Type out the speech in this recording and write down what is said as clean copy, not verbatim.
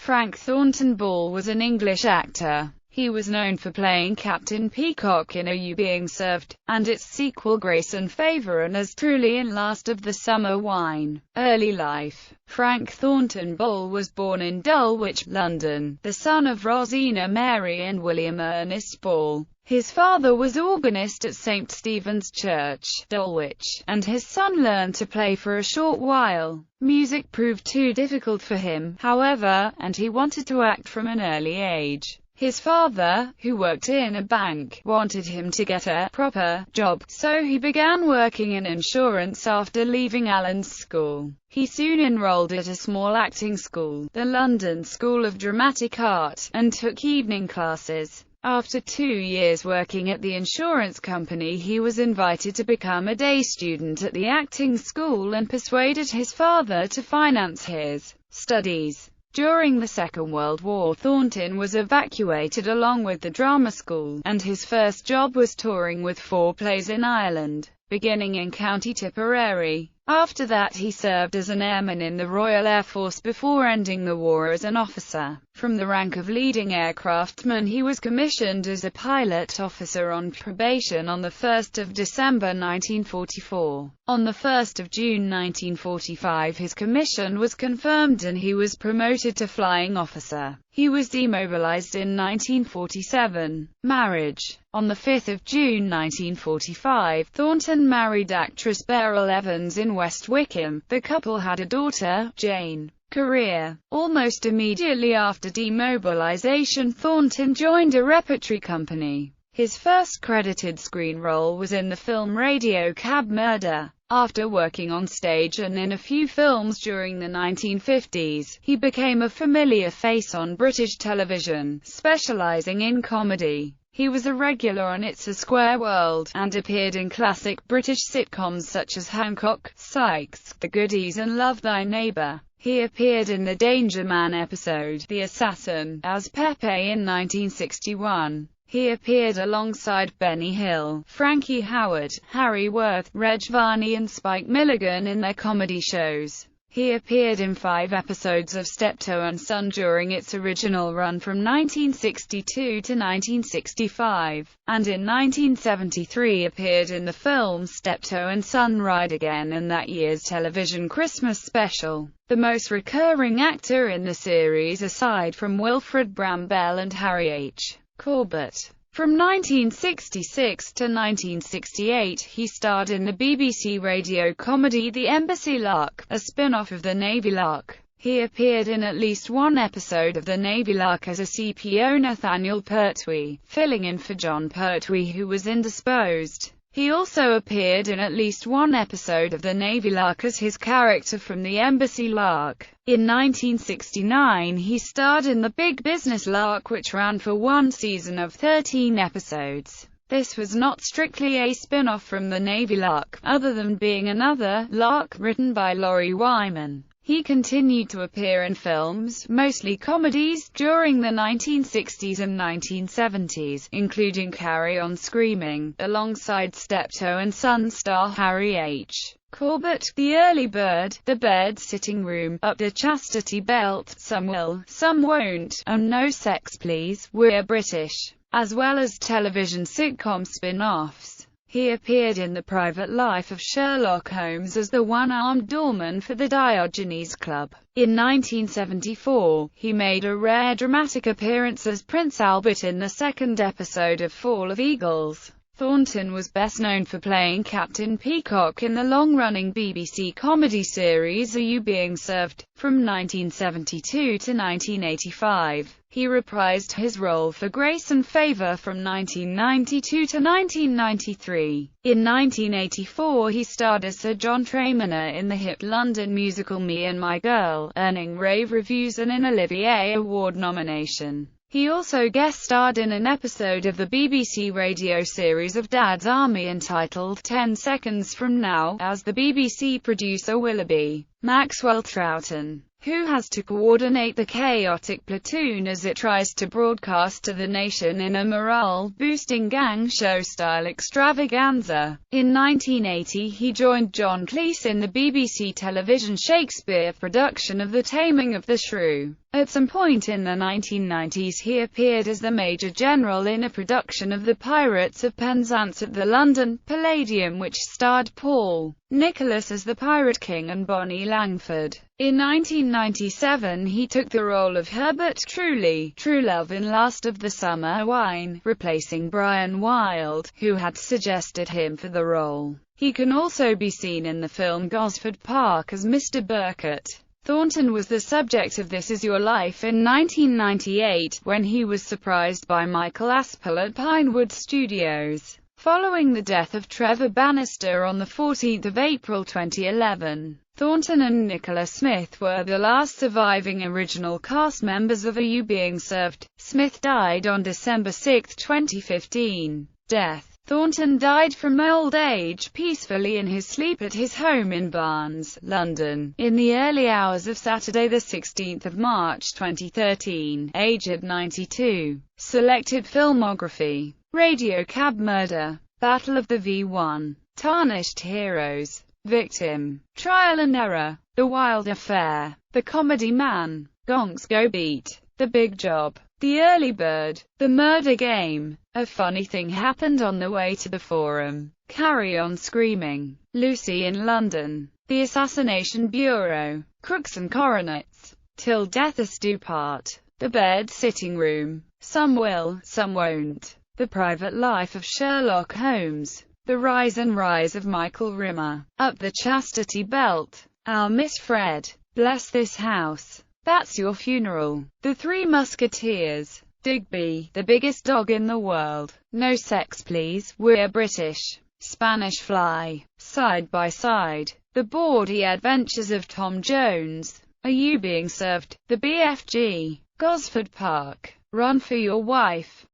Frank Thornton Ball was an English actor. He was known for playing Captain Peacock in Are You Being Served? And its sequel Grace and Favour, and as Truly in Last of the Summer Wine. Early life. Frank Thornton Ball was born in Dulwich, London, the son of Rosina Mary and William Ernest Ball. His father was organist at St. Stephen's Church, Dulwich, and his son learned to play for a short while. Music proved too difficult for him, however, and he wanted to act from an early age. His father, who worked in a bank, wanted him to get a proper job, so he began working in insurance after leaving Allen's School. He soon enrolled at a small acting school, the London School of Dramatic Art, and took evening classes. After 2 years working at the insurance company, he was invited to become a day student at the acting school and persuaded his father to finance his studies. During the Second World War, Thornton was evacuated along with the drama school, and his first job was touring with 4 plays in Ireland, beginning in County Tipperary. After that he served as an airman in the Royal Air Force before ending the war as an officer. From the rank of leading aircraftman, he was commissioned as a pilot officer on probation on 1 December 1944. On 1 June 1945 his commission was confirmed and he was promoted to flying officer. He was demobilized in 1947. Marriage. On 5 June 1945, Thornton married actress Beryl Evans in West Wickham. The couple had a daughter, Jane. Career. Almost immediately after demobilization, Thornton joined a repertory company. His first credited screen role was in the film Radio Cab Murder. After working on stage and in a few films during the 1950s, he became a familiar face on British television, specializing in comedy. He was a regular on It's a Square World, and appeared in classic British sitcoms such as Hancock, Sykes, The Goodies and Love Thy Neighbour. He appeared in the Danger Man episode, The Assassin, as Pepe in 1961. He appeared alongside Benny Hill, Frankie Howerd, Harry Worth, Reg Varney and Spike Milligan in their comedy shows. He appeared in 5 episodes of Steptoe and Son during its original run from 1962 to 1965, and in 1973 appeared in the film Steptoe and Son Ride Again and that year's television Christmas special. The most recurring actor in the series aside from Wilfred Brambell and Harry H. Corbett. From 1966 to 1968, he starred in the BBC radio comedy The Embassy Lark, a spin-off of The Navy Lark. He appeared in at least 1 episode of The Navy Lark as a CPO Nathaniel Pertwee, filling in for John Pertwee who was indisposed. He also appeared in at least 1 episode of The Navy Lark as his character from The Embassy Lark. In 1969 he starred in The Big Business Lark, which ran for 1 season of 13 episodes. This was not strictly a spin-off from The Navy Lark, other than being another Lark written by Laurie Wyman. He continued to appear in films, mostly comedies, during the 1960s and 1970s, including Carry On Screaming, alongside Steptoe and Son star Harry H. Corbett, The Early Bird, The Bed Sitting Room, Up the Chastity Belt, Some Will, Some Won't, and No Sex Please, We're British, as well as television sitcom spin-offs. He appeared in The Private Life of Sherlock Holmes as the one-armed doorman for the Diogenes Club. In 1974, he made a rare dramatic appearance as Prince Albert in the 2nd episode of Fall of Eagles. Thornton was best known for playing Captain Peacock in the long-running BBC comedy series Are You Being Served? From 1972 to 1985. He reprised his role for Grace and Favour from 1992 to 1993. In 1984 he starred as Sir John Tremoner in the hit London musical Me and My Girl, earning rave reviews and an Olivier Award nomination. He also guest-starred in an episode of the BBC radio series of Dad's Army entitled 10 Seconds From Now, as the BBC producer Willoughby Maxwell Troughton, who has to coordinate the chaotic platoon as it tries to broadcast to the nation in a morale-boosting gang show-style extravaganza. In 1980 he joined John Cleese in the BBC television Shakespeare production of The Taming of the Shrew. At some point in the 1990s he appeared as the Major General in a production of The Pirates of Penzance at the London Palladium, which starred Paul Nicholas as the Pirate King and Bonnie Langford. In 1997 he took the role of Herbert Truelove in Last of the Summer Wine, replacing Brian Wilde, who had suggested him for the role. He can also be seen in the film Gosford Park as Mr. Burkett. Thornton was the subject of This Is Your Life in 1998, when he was surprised by Michael Aspel at Pinewood Studios, following the death of Trevor Bannister on 14 April 2011. Thornton and Nicola Smith were the last surviving original cast members of Are You Being Served? Smith died on December 6, 2015. Death. Thornton died from old age peacefully in his sleep at his home in Barnes, London, in the early hours of Saturday 16 March 2013, aged 92. Selected filmography: Radio Cab Murder, Battle of the V1, Tarnished Heroes, Victim, Trial and Error, The Wild Affair, The Comedy Man, Gonks Go Beat, The Big Job, The Early Bird, The Murder Game, A Funny Thing Happened on the Way to the Forum, Carry On Screaming, Lucy in London, The Assassination Bureau, Crooks and Coronets, Till Death Us Do Part, The Bed Sitting Room, Some Will, Some Won't, The Private Life of Sherlock Holmes, The Rise and Rise of Michael Rimmer, Up the Chastity Belt, I'll Miss Fred, Bless This House, That's Your Funeral, The Three Musketeers, Digby, The Biggest Dog in the World, No Sex Please, We're British, Spanish Fly, Side by Side, The Bawdy Adventures of Tom Jones, Are You Being Served? The BFG, Gosford Park, Run for Your Wife,